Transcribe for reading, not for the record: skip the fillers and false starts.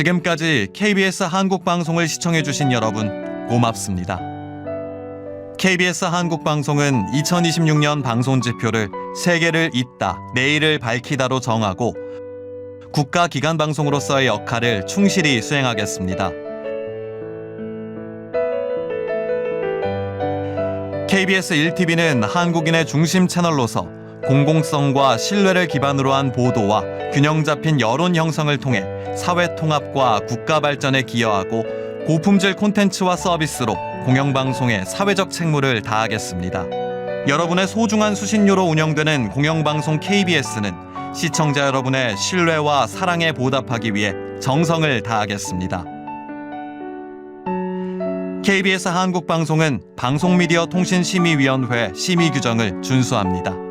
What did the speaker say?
지금까지 KBS 한국방송을 시청해주신 여러분 고맙습니다. KBS 한국방송은 2026년 방송지표를 세계를 잇다, 내일을 밝히다로 정하고 국가기관방송으로서의 역할을 충실히 수행하겠습니다. KBS 1TV는 한국인의 중심 채널로서 공공성과 신뢰를 기반으로 한 보도와 균형 잡힌 여론 형성을 통해 사회 통합과 국가 발전에 기여하고 고품질 콘텐츠와 서비스로 공영방송의 사회적 책무를 다하겠습니다. 여러분의 소중한 수신료로 운영되는 공영방송 KBS는 시청자 여러분의 신뢰와 사랑에 보답하기 위해 정성을 다하겠습니다. KBS 한국방송은 방송미디어 통신심의위원회 심의 규정을 준수합니다.